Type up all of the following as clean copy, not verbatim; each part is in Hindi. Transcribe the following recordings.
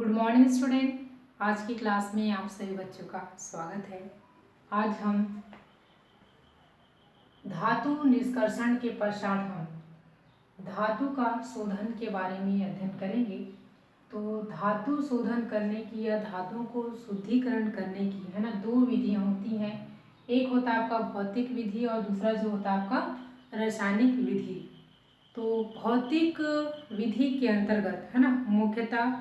Good morning student. आज की क्लास में आप सभी बच्चों का स्वागत है। आज हम धातु निष्कर्षण के पश्चात हम धातु का शोधन के बारे में अध्ययन करेंगे। तो धातु शोधन करने की या धातुओं को शुद्धिकरण करने की है ना, दो विधियां होती हैं। एक होता है आपका भौतिक विधि और दूसरा जो होता है आपका रासायनिक विधि। तो भौतिक विधि के अंतर्गत है ना, मुख्यतः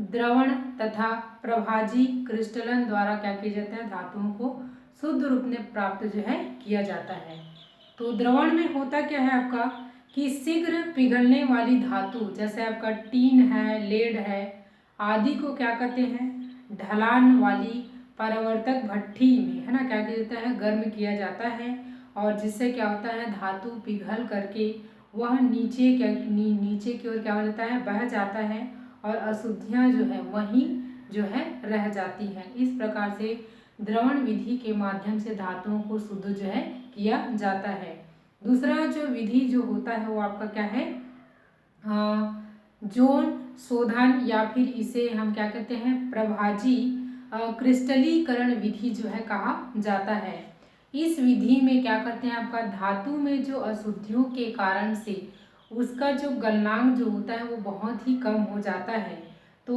द्रवण तथा प्रभाजी क्रिस्टलन द्वारा क्या किया जाता है, धातुओं को शुद्ध रूप में प्राप्त जो है किया जाता है। तो द्रवण में होता क्या है आपका कि शीघ्र पिघलने वाली धातु जैसे आपका टीन है, लेड है आदि को क्या कहते हैं, ढलान वाली परावर्तक भट्ठी में है ना क्या किया जाता है, गर्म किया जाता है। और जिससे क्या होता है, धातु पिघल करके वह नीचे की ओर क्या हो जाता है, बह जाता है और अशुद्धियाँ जो है वहीं जो है रह जाती हैं। इस प्रकार से द्रवण विधि के माध्यम से धातुओं को शुद्ध जो है किया जाता है। दूसरा जो विधि जो होता है वो आपका क्या है, जोन शोधन या फिर इसे हम क्या कहते हैं, प्रभाजी क्रिस्टलीकरण विधि जो है कहा जाता है। इस विधि में क्या करते हैं, आपका धातु में जो अशुद्धियों के कारण से उसका जो गलनांक जो होता है वो बहुत ही कम हो जाता है। तो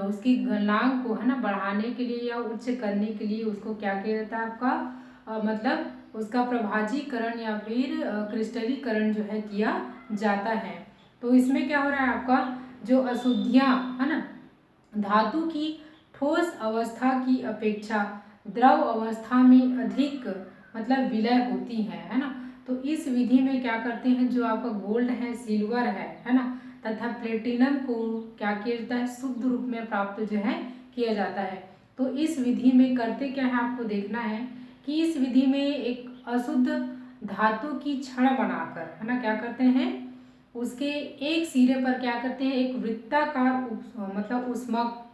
उसकी गलनांक को है ना बढ़ाने के लिए या उच्च करने के लिए उसको क्या किया जाता है आपका मतलब उसका प्रभाजीकरण या फिर क्रिस्टलीकरण जो है किया जाता है। तो इसमें क्या हो रहा है, आपका जो अशुद्धियाँ है ना धातु की ठोस अवस्था की अपेक्षा द्रव अवस्था में अधिक मतलब विलय होती है ना। तो इस विधि में क्या करते हैं, जो आपका गोल्ड है, सिल्वर है ना, तथा प्लेटिनम को क्या किया जाता है, शुद्ध रूप में प्राप्त जो है किया जाता है। तो इस विधि में करते क्या है, आपको देखना है कि इस विधि में एक अशुद्ध धातु की छड़ बनाकर है ना क्या करते हैं, उसके एक सिरे पर क्या करते हैं, एक वृत्ताकार मतलब ऊष्मक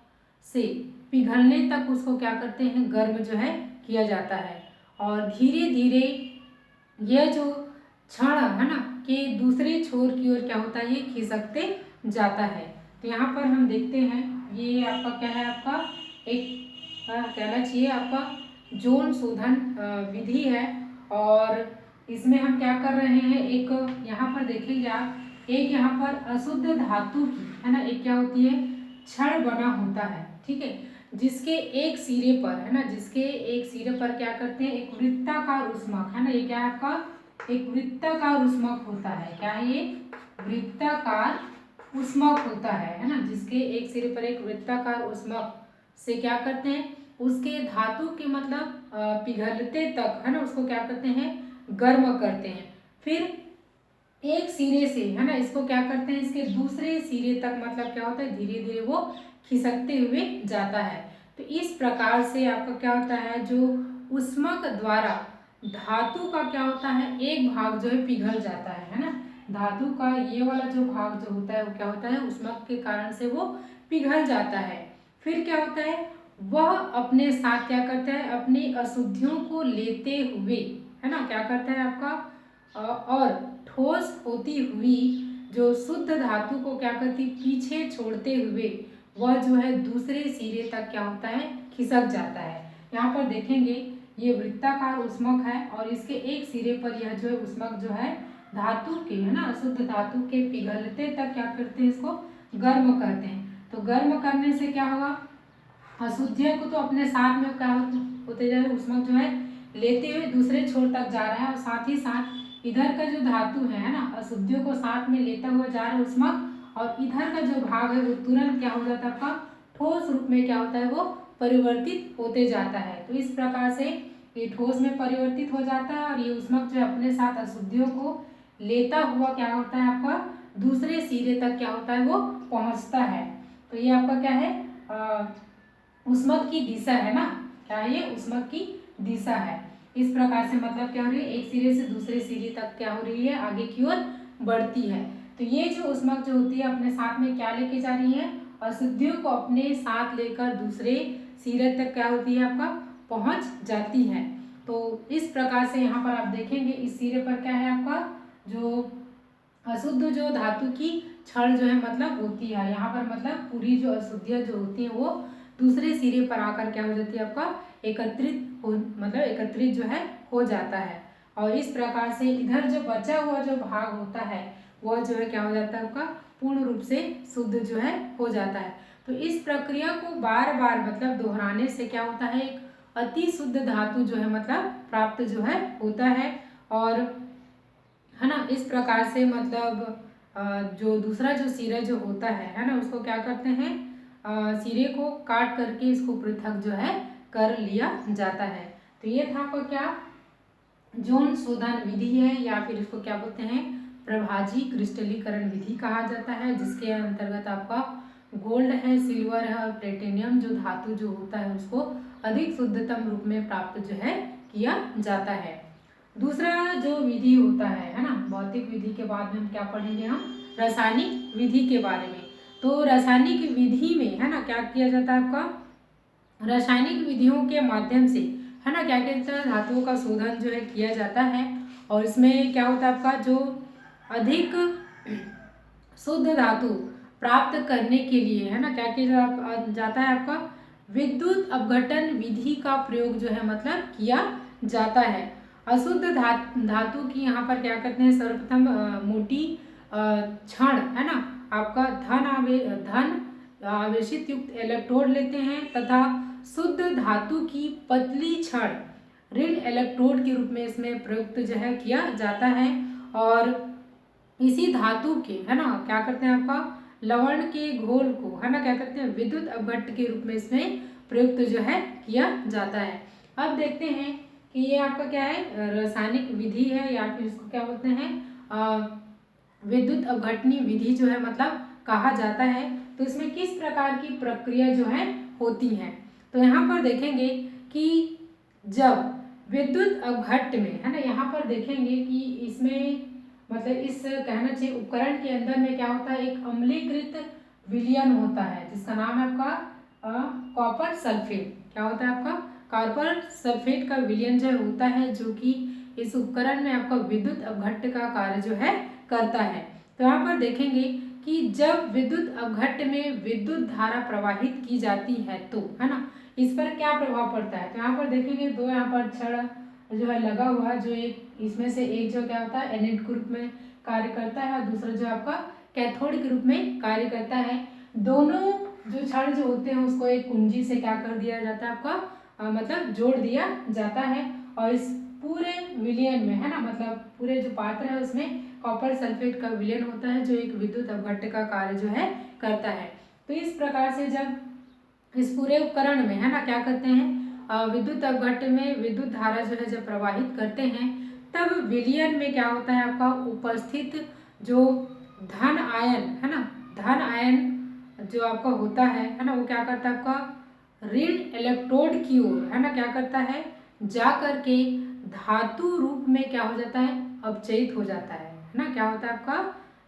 से पिघलने तक उसको क्या करते हैं, गर्म जो है किया जाता है। और धीरे धीरे यह जो क्षण है ना कि दूसरे छोर की ओर क्या होता है, ये खिसकते जाता है। तो यहाँ पर हम देखते हैं ये आपका क्या है, आपका एक कहना चाहिए आपका जोन शोधन विधि है। और इसमें हम क्या कर रहे हैं, एक यहाँ पर देखेंगे आप, एक यहाँ पर अशुद्ध धातु की है ना एक क्या होती है, छड़ बना होता है, ठीक है, जिसके एक सिरे पर है ना, जिसके एक सिरे पर क्या करते हैं, एक वृत्ताकार ऊष्मक है ना, ये क्या है आपका एक वृत्ताकार ऊष्मक होता है। क्या है ये, वृत्ताकार ऊष्मक होता है ना, जिसके एक सिरे पर एक वृत्ताकार ऊष्मक से क्या करते हैं, उसके धातु के मतलब पिघलते तक है ना उसको क्या करते हैं, गर्म करते हैं। फिर एक सिरे से है ना इसको क्या करते हैं, इसके दूसरे सिरे तक मतलब क्या होता है, धीरे धीरे वो खिसकते हुए जाता है। तो इस प्रकार से आपका क्या होता है, जो ऊष्मक द्वारा धातु का क्या होता है, एक भाग जो है पिघल जाता है ना, धातु का ये वाला जो भाग जो होता है वो क्या होता है, ऊष्मक के कारण से वो पिघल जाता है। फिर क्या होता है, वह अपने साथ क्या करता है, अपनी अशुद्धियों को लेते हुए है ना क्या करता है आपका और ठोस होती हुई जो शुद्ध धातु को क्या करती, पीछे छोड़ते हुए वह जो है दूसरे सिरे तक क्या होता है, खिसक जाता है। यहाँ पर देखेंगे ये वृत्ताकार ऊष्मक है और इसके एक सिरे पर यह जो है ऊष्मक जो है धातु के है ना, अशुद्ध धातु के पिघलते तक क्या करते हैं, इसको गर्म करते हैं। तो गर्म करने से क्या होगा, अशुद्धियों को तो अपने साथ में क्या होते जा रहे, ऊष्मक जो है लेते हुए दूसरे छोर तक जा रहा है और साथ ही साथ इधर का जो धातु है ना, अशुद्धियों को साथ में लेता हुआ जा रहा है ऊष्मक, और इधर का जो भाग है वो तुरंत क्या हो जाता है आपका ठोस रूप में क्या होता है, वो परिवर्तित होते जाता है। तो इस प्रकार से ये ठोस में परिवर्तित हो जाता है और ये ऊष्मक जो अपने साथ अशुद्धियों को लेता हुआ क्या होता है, आपका दूसरे सिरे तक क्या होता है, वो पहुंचता है। तो ये आपका क्या है, ऊष्मक की दिशा है ना, क्या है ये, ऊष्मक की दिशा है। इस प्रकार से मतलब क्या हो रही है, एक सिरे से दूसरे सिरे तक क्या हो रही है, आगे की ओर बढ़ती है। तो ये जो ऊष्मक जो होती है अपने साथ में क्या लेके जा रही है, अशुद्धियों को अपने साथ लेकर दूसरे सिरे तक क्या होती है, आपका पहुंच जाती है। तो इस प्रकार से यहाँ पर आप देखेंगे इस सिरे पर क्या है, आपका जो अशुद्ध जो धातु की क्षण जो है मतलब होती है, यहाँ पर मतलब पूरी जो अशुद्धियाँ जो होती हैं वो दूसरे सिरे पर आकर क्या हो जाती है आपका एकत्रित जो है हो जाता है। और इस प्रकार से इधर जो बचा हुआ जो भाग होता है वह जो है क्या हो जाता है आपका पूर्ण रूप से शुद्ध जो है हो जाता है। तो इस प्रक्रिया को बार बार मतलब दोहराने से क्या होता है, एक अति शुद्ध धातु जो है मतलब प्राप्त जो है होता है। और है ना, इस प्रकार से मतलब जो दूसरा जो सिरा जो होता है ना, उसको क्या करते हैं, सिरे को काट करके इसको पृथक जो है कर लिया जाता है। तो ये था आपका क्या जोन शोधन विधि है, या फिर इसको क्या बोलते हैं प्रभाजी क्रिस्टलीकरण विधि कहा जाता है, जिसके अंतर्गत आपका गोल्ड है, सिल्वर है और प्लेटिनियम जो धातु जो होता है उसको अधिक शुद्धतम रूप में प्राप्त जो है किया जाता है। दूसरा जो विधि होता है ना, भौतिक विधि के बाद में हम क्या पढ़ेंगे, हम रासायनिक विधि के बारे में। तो रासायनिक विधि में है ना क्या किया जाता है आपका, रासायनिक विधियों के माध्यम से है ना क्या कहते हैं धातुओं का शोधन जो है किया जाता है। और इसमें क्या होता है आपका जो अधिक शुद्ध धातु प्राप्त करने के लिए है ना क्या किया जाता है आपका विद्युत अपघटन विधि का प्रयोग जो है मतलब किया जाता है। अशुद्ध धातु की यहाँ पर क्या करते हैं, सर्वप्रथम मोटी क्षण है ना आपका धन आवेशित युक्त इलेक्ट्रोड लेते हैं तथा शुद्ध धातु की पतली छड़ ऋण इलेक्ट्रोड के रूप में इसमें प्रयुक्त जो है किया जाता है। और इसी धातु के है ना क्या करते हैं आपका लवण के घोल को है ना क्या करते हैं विद्युत अपघट्ट के रूप में इसमें प्रयुक्त जो है किया जाता है। अब देखते हैं कि ये आपका क्या है रासायनिक विधि है, या फिर इसको क्या बोलते हैं विद्युत अपघटनी विधि जो है मतलब कहा जाता है। तो इसमें किस प्रकार की प्रक्रिया जो है होती है, तो यहाँ पर देखेंगे कि जब विद्युत अपघट्ट में है ना, यहाँ पर देखेंगे कि इसमें मतलब इस कहना चाहिए उपकरण के अंदर में क्या होता है, एक अम्लीकृत विलयन होता है जिसका नाम है आपका कॉपर सल्फेट। क्या होता है आपका कॉपर सल्फेट का विलयन जो होता है, जो कि इस उपकरण में आपका विद्युत अपघट्ट का कार्य जो है करता है। तो यहाँ पर देखेंगे कि जब विद्युत अपघट्ट में विद्युत धारा प्रवाहित की जाती है तो है ना इस पर क्या प्रभाव पड़ता है। तो यहाँ पर देखेंगे दो यहाँ पर छड़ जो है लगा हुआ, जो एक इसमें से एक जो क्या होता है एनोड के रूप में कार्य करता है और दूसरा जो आपका कैथोड के रूप में कार्य करता है। दोनों जो छड़ जो होते हैं उसको एक कुंजी से क्या कर दिया जाता है आपका मतलब जोड़ दिया जाता है। और इस पूरे विलयन में है ना मतलब पूरे जो पात्र है उसमें कॉपर सल्फेट का विलयन होता है जो एक विद्युत अपघट्ट का कार्य जो है करता है। तो इस प्रकार से जब इस पूरे उपकरण में है ना क्या करते हैं विद्युत अपघट्ट में विद्युत धारा जो है जब प्रवाहित करते हैं तब विलयन में क्या होता है आपका उपस्थित जो धन आयन है ना, धन आयन जो आपका होता है ना वो क्या करता है आपका ऋण इलेक्ट्रोड की ओर है ना क्या करता है जा करके धातु रूप में क्या हो जाता है अपचयित हो जाता है ना। क्या होता है आपका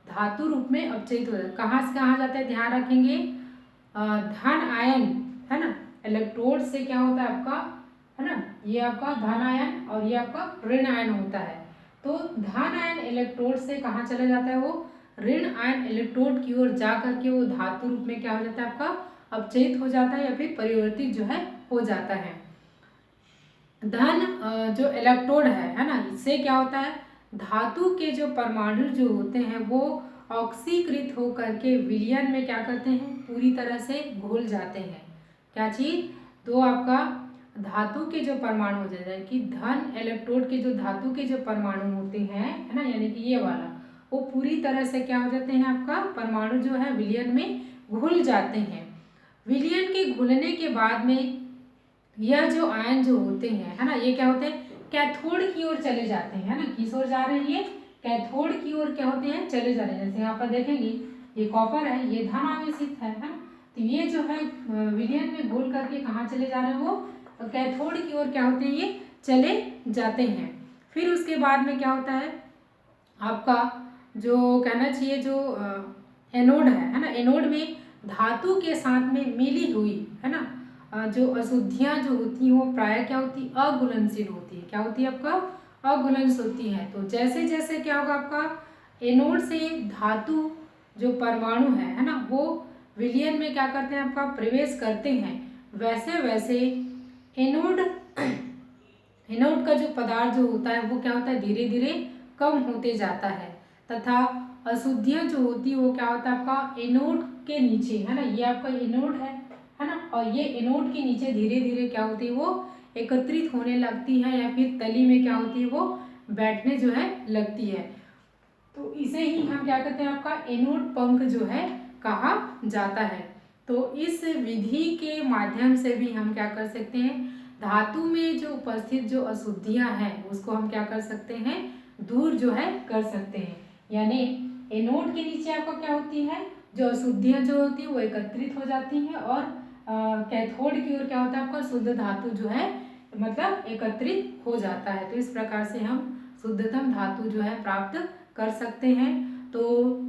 धातु रूप में अपचयित हो जाता है। कहाँ से कहाँ जाता है ध्यान रखेंगे, धन आयन है ना इलेक्ट्रोड से क्या होता है आपका है ना ये आपका धन आयन और ये आपका ऋण आयन होता है। तो धन आयन इलेक्ट्रोड से कहाँ चला जाता है, वो ऋण आयन इलेक्ट्रोड की ओर जा करके वो धातु रूप में क्या हो जाता है आपका अपचयित हो जाता है या फिर परिवर्तित जो है हो जाता है। धन जो इलेक्ट्रोड है ना इससे क्या होता है धातु के जो परमाणु जो होते हैं वो ऑक्सीकृत होकर के विलयन में क्या करते हैं पूरी तरह से घुल जाते हैं। क्या चीज, तो आपका धातु के जो परमाणु हो जाता है कि धन इलेक्ट्रोड के जो धातु के जो परमाणु होते हैं है ना यानी कि ये वाला वो पूरी तरह से क्या हो जाते हैं आपका परमाणु जो है विलयन में घुल जाते हैं। विलयन के घुलने के बाद में यह जो आयन जो होते हैं है ना ये क्या होते हैं कैथोड की ओर चले जाते हैं ना, किस ओर जा रहे हैं ये कैथोड की ओर क्या होते हैं चले जा रहे हैं। जैसे यहाँ पर देखेंगे ये कॉपर है ये धन आवेशित है ना, तो ये जो है विलयन में घोल करके कहाँ चले जा रहे हैं वो कैथोड की ओर क्या होते हैं ये चले जाते हैं। फिर उसके बाद में क्या होता है आपका जो कहना चाहिए जो एनोड है ना, एनोड में धातु के साथ में मिली हुई है ना जो अशुद्धियाँ जो होती हैं वो प्राय क्या होती है अघुलनशील होती है। क्या होती है आपका अघुलनशील होती है। तो जैसे जैसे क्या होगा आपका एनोड से धातु जो परमाणु है ना, वो विलयन में क्या करते हैं आपका प्रवेश करते हैं, वैसे वैसे एनोड एनोड का जो पदार्थ जो होता है वो क्या होता है, धीरे धीरे कम होते जाता है, तथा अशुद्धियां जो होती है वो क्या होता है आपका एनोड के नीचे, है ना, ये आपका एनोड है ना, और ये एनोड के नीचे धीरे धीरे क्या होती है वो एकत्रित होने लगती है, या फिर तली में क्या होती है वो बैठने जो है लगती है। तो इसे ही हम क्या कहते हैं आपका एनोड पंख जो है कहा जाता है। तो इस विधि के माध्यम से भी हम क्या कर सकते हैं, धातु में जो उपस्थित जो अशुद्धियां हैं उसको हम क्या कर सकते हैं, दूर जो है कर सकते हैं। यानी एनोड के नीचे आपका क्या होती है, जो अशुद्धियां जो होती है वो एकत्रित हो जाती हैं, और कैथोड की ओर क्या होता है आपका शुद्ध धातु जो है मतलब एकत्रित हो जाता है। तो इस प्रकार से हम शुद्धतम धातु जो है प्राप्त कर सकते हैं। तो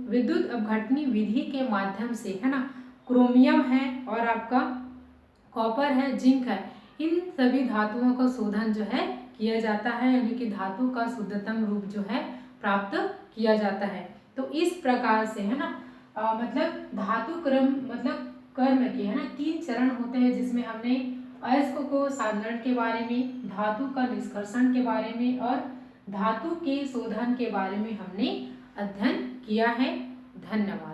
विद्युत अपघटनी विधि के माध्यम से, है ना, क्रोमियम है और आपका कॉपर है, जिंक है, इन सभी धातुओं का शोधन जो है किया जाता है, यानी कि धातु का शुद्धतम रूप जो है प्राप्त किया जाता है। तो इस प्रकार से, है ना, मतलब धातु क्रम मतलब कर्म के, है ना, 3 चरण होते हैं, जिसमें हमने अयस्क को साधारण के बारे में, धातु का निष्कर्षण के बारे में और धातु के शोधन के बारे में हमने अध्ययन किया है। धन्यवाद।